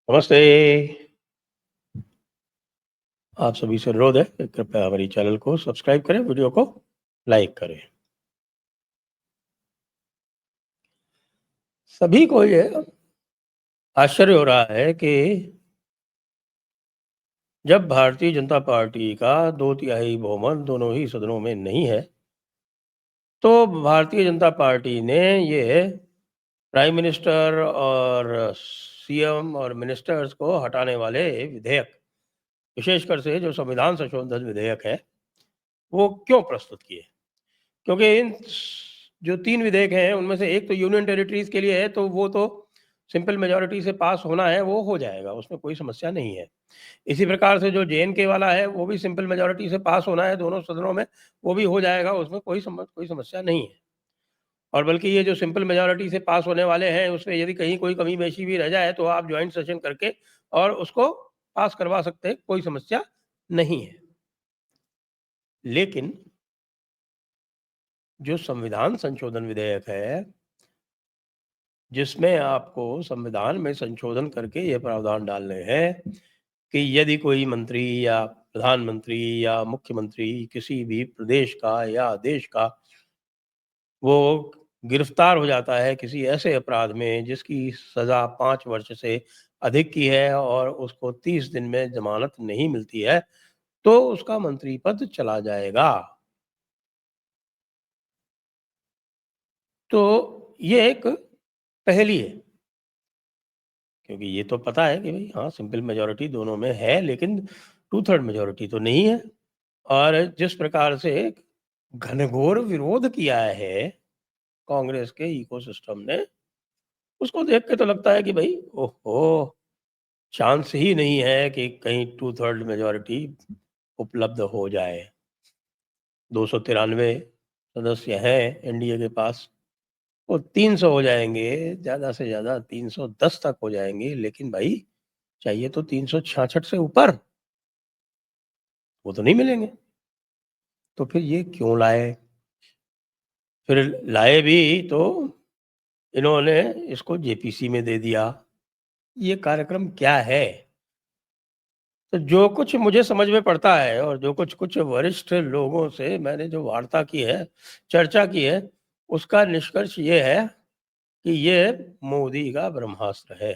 नमस्ते। आप सभी से अनुरोध है कि कृपया हमारी चैनल को सब्सक्राइब करें, वीडियो को लाइक करें। सभी को ये आश्चर्य हो रहा है कि जब भारतीय जनता पार्टी का 2/3 बहुमत दोनों ही सदनों में नहीं है, तो भारतीय जनता पार्टी ने ये प्राइम मिनिस्टर और सीएम और मिनिस्टर्स को हटाने वाले विधेयक, विशेषकर से जो संविधान संशोधन विधेयक है, वो क्यों प्रस्तुत किए? क्योंकि इन जो 3 विधेयक हैं, उनमें से एक तो यूनियन टेरिटरीज़ के लिए है, तो वो तो सिंपल मेजॉरिटी से पास होना है, वो हो जाएगा, उसमें कोई समस्या नहीं है। इसी प्रकार से जो जेएनके वाला है, वो भी सिंपल मेजॉरिटी से पास होना है दोनों सदनों में, वो भी हो जाएगा, उसमें कोई समस्या नहीं है। और बल्कि ये जो सिंपल मेजॉरिटी से पास होने वाले हैं, उसमें यदि कहीं कोई कमी-पेशी भी रह जाए, तो आप जॉइंट सेशन करके और उसको पास करवा सकते हैं, कोई समस्या नहीं है। लेकिन जो संविधान संशोधन विधेयक है, जिसमें आपको संविधान में संशोधन करके ये प्रावधान डालने हैं कि यदि कोई मंत्री या प्रधानमंत्री या मुख्यमंत्री किसी भी प्रदेश का या देश का वो गिरफ्तार हो जाता है किसी ऐसे अपराध में जिसकी सज़ा 5 वर्ष से अधिक की है और उसको 30 दिन में ज़मानत नहीं मिलती है, तो उसका मंत्री पद चला जाएगा। तो ये एक पहेली है। क्योंकि ये तो पता है कि भई हाँ, सिंपल मेजॉरिटी दोनों में है, लेकिन 2/3 मेजॉरिटी तो नहीं है। और जिस प्रकार से घनघोर विरोध किया है कांग्रेस के इकोसिस्टम ने, उसको देख के तो लगता है कि भई ओहो! चांस ही नहीं है कि कहीं 2/3 मेजॉरिटी उपलब्ध हो जाए। 293 सदस्य हैं एनडीए के पास, वो 300 हो जाएँगे, ज़्यादा से ज़्यादा 310 तक हो जाएँगे, लेकिन भाई चाहिए तो 366 से ऊपर, वो तो नहीं मिलेंगे। तो फिर ये क्यों लाए? फिर लाए भी तो इन्होंने इसको जेपीसी में दे दिया। ये कार्यक्रम क्या है? तो जो कुछ मुझे समझ में पड़ता है और जो कुछ वरिष्ठ लोगों से मैंने जो वार्ता की है, चर्चा की है, उसका निष्कर्ष ये है कि ये मोदी का ब्रह्मास्त्र है।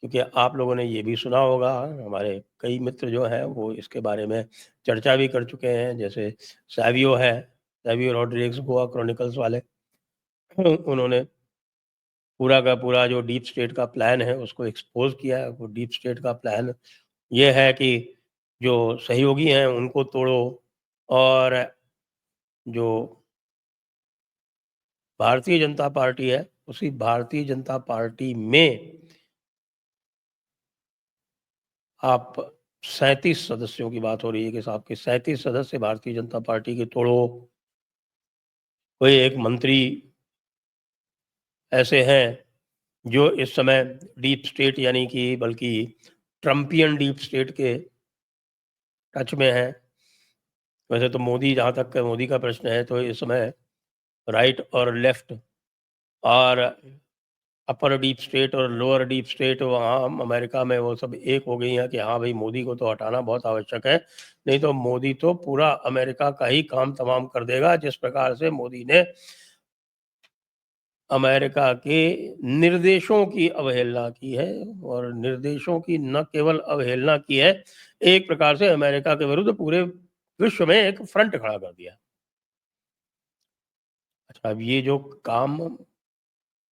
क्योंकि आप लोगों ने ये भी सुना होगा, हमारे कई मित्र जो हैं वो इसके बारे में चर्चा भी कर चुके हैं, जैसे सैवियो है, सैवियो रॉड्रिग्स गोआ क्रॉनिकल्स वाले। उन्होंने पूरा का पूरा जो डीप स्टेट का प्लान है उसको एक्सपोज़ किया है। वो डीप स्टेट का प्लान ये है कि जो सहयोगी हैं उनको तोड़ो और जो भारतीय जनता पार्टी है, उसी भारतीय जनता पार्टी में आप 37 सदस्यों की बात हो रही है कि साहब के 37 सदस्य भारतीय जनता पार्टी के तोड़ो। कोई एक मंत्री ऐसे हैं, जो इस समय डीप स्टेट यानी कि बल्कि ट्रम्पियन डीप स्टेट के टच में हैं। वैसे तो मोदी जहाँ तक मोदी का प्रश्न है तो इस समय राइट और लेफ्ट और अपर डीप स्टेट और लोअर डीप स्टेट वहाँ अमेरिका में वो सब एक हो गई हैं कि हाँ भाई मोदी को तो हटाना बहुत आवश्यक है। नहीं तो मोदी तो पूरा अमेरिका का ही काम तमाम कर देगा। जिस प्रकार से मोदी ने अमेरिका के निर्देशों की अवहेलना की है और निर्देशों की न केवल अवहेलना की है, एक प्रकार से अमेरिका के विरुद्ध पूरे विश्व में एक फ्रंट खड़ा कर दिया। अच्छा, अब ये जो काम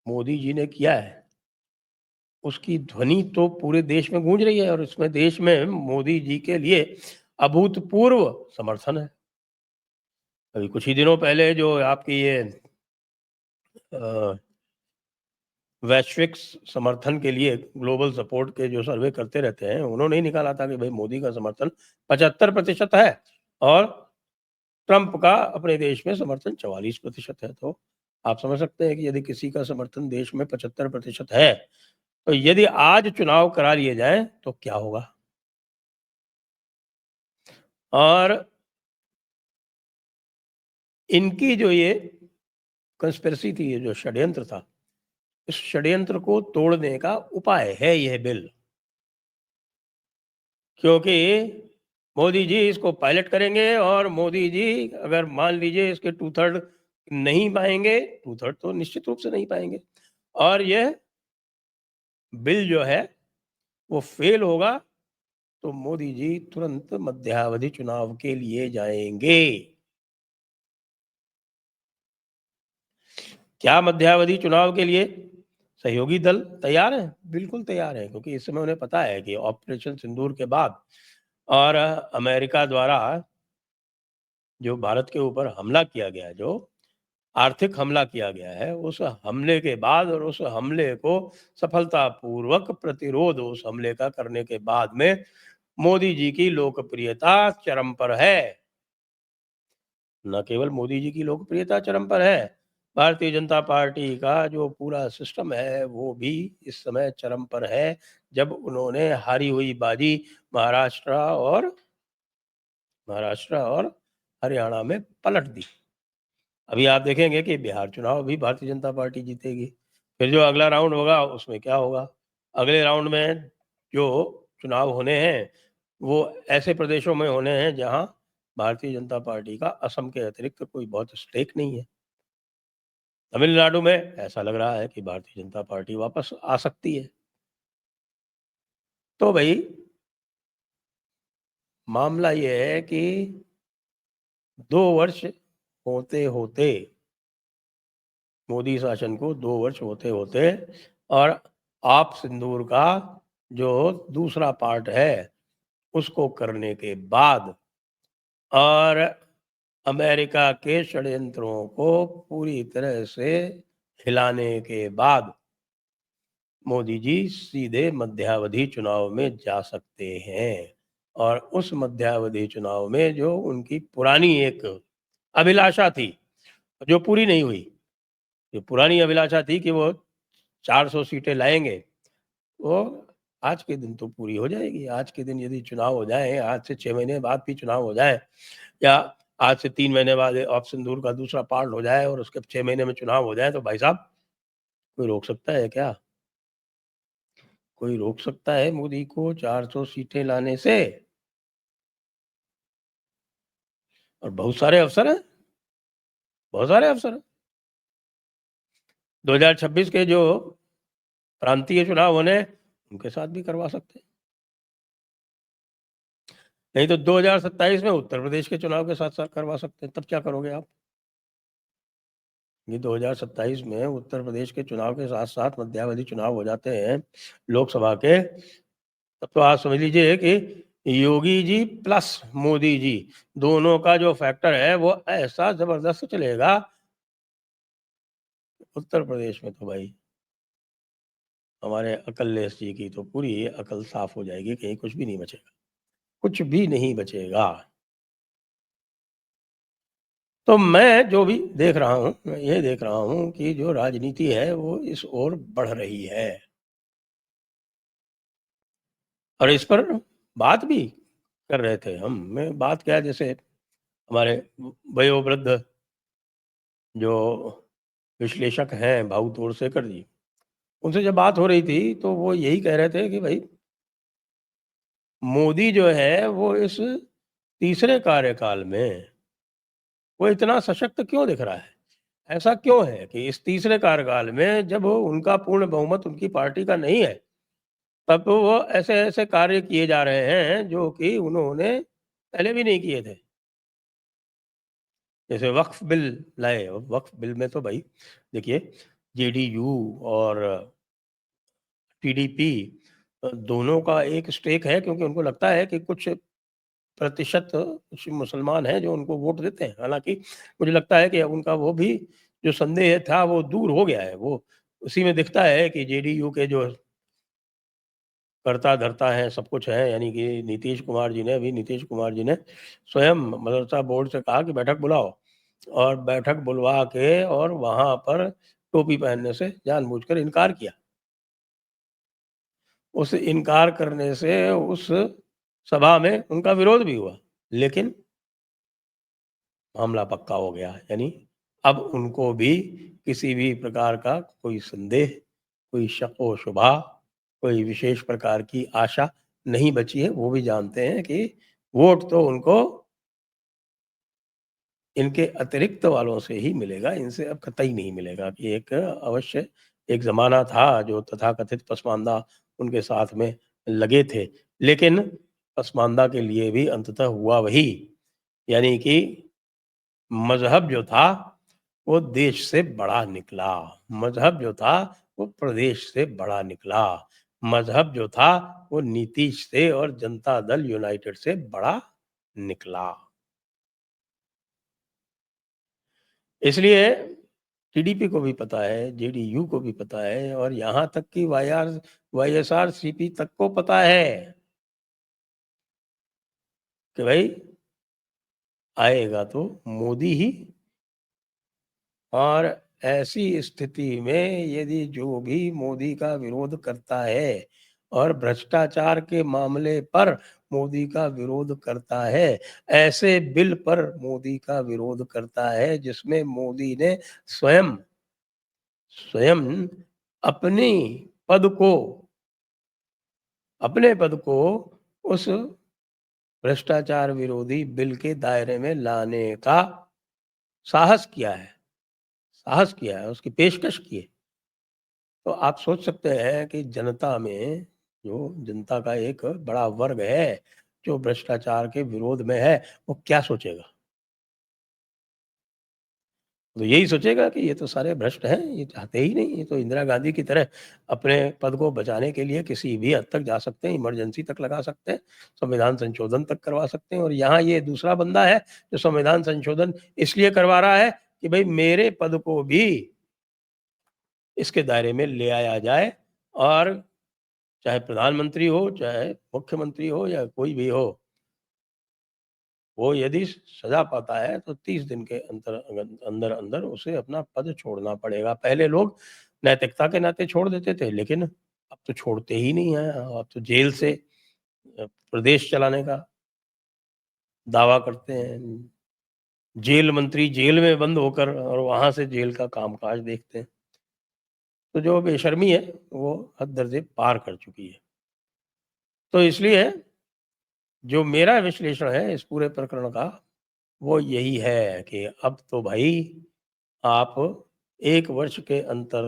मोदी जी ने किया है, उसकी ध्वनि तो पूरे देश में गूंज रही है और इसमें देश में मोदी जी के लिए अभूतपूर्व समर्थन है। अभी कुछ ही दिनों पहले जो आपकी ये अ, वैश्विक समर्थन के लिए ग्लोबल सपोर्ट के जो सर्वे करते रहते हैं, उन्होंने ही निकाला था कि भाई मोदी का समर्थन 75% है और ट्रंप का अपने देश में समर्थन 44% है। तो आप समझ सकते हैं कि यदि किसी का समर्थन देश में 75% है, तो यदि आज चुनाव करा लिए जाएँ तो क्या होगा? और इनकी जो ये कंस्पिरेसी थी, ये जो षड्यंत्र था, इस षड्यंत्र को तोड़ने का उपाय है यह बिल। क्योंकि मोदी जी इसको पायलट करेंगे और मोदी जी अगर मान लीजिए इसके 2/3 नहीं पाएंगे, 2/3 तो निश्चित रूप से नहीं पाएंगे, और यह बिल जो है वो फेल होगा, तो मोदी जी तुरंत मध्यावधि चुनाव के लिए जाएंगे। क्या मध्यावधि चुनाव के लिए सहयोगी दल तैयार हैं? बिल्कुल तैयार हैं, क्योंकि इस समय उन्हें पता है कि ऑपरेशन सिंदूर के बाद और अमेरिका द्वारा जो भारत के ऊपर हमला किया गया, जो आर्थिक हमला किया गया है, उस हमले के बाद और उस हमले को सफलतापूर्वक प्रतिरोध उस हमले का करने के बाद में मोदी जी की लोकप्रियता चरम पर है। न केवल मोदी जी की लोकप्रियता चरम पर है, भारतीय जनता पार्टी का जो पूरा सिस्टम है वो भी इस समय चरम पर है, जब उन्होंने हारी हुई बाजी महाराष्ट्र और हरियाणा में पलट दी। अभी आप देखेंगे कि बिहार चुनाव भी भारतीय जनता पार्टी जीतेगी। फिर जो अगला राउंड होगा उसमें क्या होगा? अगले राउंड में जो चुनाव होने हैं वो ऐसे प्रदेशों में होने हैं जहां भारतीय जनता पार्टी का असम के अतिरिक्त कोई बहुत स्टेक नहीं है। तमिलनाडु में ऐसा लग रहा है कि भारतीय जनता पार्टी वापस आ सकती है। तो भाई मामला ये है कि 2 वर्ष होते होते, मोदी शासन को 2 वर्ष होते होते, और आप सिंदूर का जो दूसरा पार्ट है उसको करने के बाद और अमेरिका के षड्यंत्रों को पूरी तरह से हिलाने के बाद मोदी जी सीधे मध्यावधि चुनाव में जा सकते हैं, और उस मध्यावधि चुनाव में जो उनकी पुरानी एक अभिलाषा थी, जो पूरी नहीं हुई, जो पुरानी अभिलाषा थी कि वो 400 सीटें लाएंगे, वो आज के दिन तो पूरी हो जाएगी। आज के दिन यदि चुनाव हो जाए, आज से 6 महीने बाद भी चुनाव हो जाए, या आज से 3 महीने बाद ऑप्शन दूर का दूसरा पार्ट हो जाए और उसके 6 महीने में चुनाव हो जाए, तो भाई साहब कोई रोक सकता है क्या? कोई रोक सकता है मोदी को 400 सीटें लाने से? और बहुत सारे अवसर हैं, बहुत सारे अवसर हैं। 2026 के जो प्रांतीय चुनाव होने हैं, उनके साथ भी करवा सकते हैं। नहीं तो 2027 में उत्तर प्रदेश के चुनाव के साथ साथ करवा सकते हैं। तब क्या करोगे आप? ये 2027 में उत्तर प्रदेश के चुनाव के साथ साथ मध्यावधि चुनाव हो जाते हैं लोकसभा के, तब तो आप समझ लीजिए कि योगी जी प्लस मोदी जी दोनों का जो फैक्टर है वो ऐसा जबरदस्त चलेगा उत्तर प्रदेश में। तो भाई हमारे अकलेश जी की तो पूरी अकल साफ हो जाएगी, कहीं कुछ भी नहीं बचेगा, कुछ भी नहीं बचेगा। तो मैं जो भी देख रहा हूँ, मैं ये देख रहा हूँ कि जो राजनीति है वो इस ओर बढ़ रही है, और इस पर बात भी कर रहे थे हम। मैं बात क्या, जैसे हमारे वयोवृद्ध जो विश्लेषक हैं भाऊ तोरसेकर जी, उनसे जब बात हो रही थी तो वो यही कह रहे थे कि भाई मोदी जो है वो इस तीसरे कार्यकाल में वो इतना सशक्त क्यों दिख रहा है? ऐसा क्यों है कि इस तीसरे कार्यकाल में जब उनका पूर्ण बहुमत उनकी पार्टी का नहीं है, तब तो वो ऐसे-ऐसे कार्य किए जा रहे हैं जो कि उन्होंने पहले भी नहीं किए थे। जैसे वक्फ बिल लाए, वक्फ बिल में तो भाई देखिए जेडीयू और टीडीपी दोनों का एक स्टेक है, क्योंकि उनको लगता है कि कुछ प्रतिशत कुछ मुसलमान हैं जो उनको वोट देते हैं। हालाँकि मुझे लगता है कि उनका वो भी जो संदेह था वो दूर हो गया है। वो उसी में दिखता है कि जेडीयू के जो कर्ता-धर्ता हैं, सब कुछ है, यानी कि नीतीश कुमार जी ने स्वयं मदरसा बोर्ड से कहा कि बैठक बुलाओ, और बैठक बुलवा के और वहाँ पर टोपी पहनने से जानबूझकर इनकार किया। उस इनकार करने से उस सभा में उनका विरोध भी हुआ, लेकिन मामला पक्का हो गया। यानी अब उनको भी किसी भी प्रकार का कोई संदेह कोई शक व शुबा, कोई विशेष प्रकार की आशा नहीं बची है। वो भी जानते हैं कि वोट तो उनको इनके अतिरिक्त वालों से ही मिलेगा, इनसे अब कतई नहीं मिलेगा। कि एक अवश्य एक ज़माना था जो तथाकथित पसमानदा उनके साथ में लगे थे, लेकिन पसमानदा के लिए भी अंततः हुआ वही, यानी कि मज़हब जो था, वो देश से बड़ा निकला। मज़हब जो था, वो प्रदेश से बड़ा निकला। मज़हब जो था, वो नीतीश से और जनता दल यूनाइटेड से बड़ा निकला। इसलिए टीडीपी को भी पता है, जेडीयू को भी पता है और यहाँ तक कि वाईएसआरसीपी तक को पता है कि भाई आएगा तो मोदी ही। और ऐसी स्थिति में यदि जो भी मोदी का विरोध करता है और भ्रष्टाचार के मामले पर मोदी का विरोध करता है, ऐसे बिल पर मोदी का विरोध करता है जिसमें मोदी ने स्वयं स्वयं अपनी पद को अपने पद को उस भ्रष्टाचार विरोधी बिल के दायरे में लाने का साहस किया है, उसकी पेशकश की है। तो आप सोच सकते हैं कि जनता में जो जनता का एक बड़ा वर्ग है, जो भ्रष्टाचार के विरोध में है, वो क्या सोचेगा? तो यही सोचेगा कि ये तो सारे भ्रष्ट हैं, ये चाहते ही नहीं, ये तो इंदिरा गांधी की तरह अपने पद को बचाने के लिए किसी भी हद तक जा सकते हैं, इमरजेंसी तक लगा सकते हैं, संविधान संशोधन तक करवा सकते हैं। और यहाँ ये दूसरा बंदा है जो संविधान संशोधन इसलिए करवा रहा है कि भाई मेरे पद को भी इसके दायरे में ले आया जाए। और चाहे प्रधानमंत्री हो, चाहे मुख्यमंत्री हो या कोई भी हो, वो यदि सज़ा पाता है तो 30 दिन के अंदर उसे अपना पद छोड़ना पड़ेगा। पहले लोग नैतिकता के नाते छोड़ देते थे, लेकिन अब तो छोड़ते ही नहीं हैं। अब तो जेल से प्रदेश चलाने का दावा करते हैं। जेल मंत्री जेल में बंद होकर और वहाँ से जेल का कामकाज देखते हैं। तो जो बेशर्मी है, वो हद दर्जे पार कर चुकी है। तो इसलिए जो मेरा विश्लेषण है इस पूरे प्रकरण का, वो यही है कि अब तो भाई आप 1 वर्ष के अंदर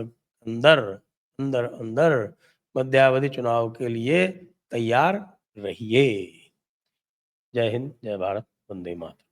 अंदर मध्यावधि चुनाव के लिए तैयार रहिए। जय हिंद, जय भारत, वंदे मातरम।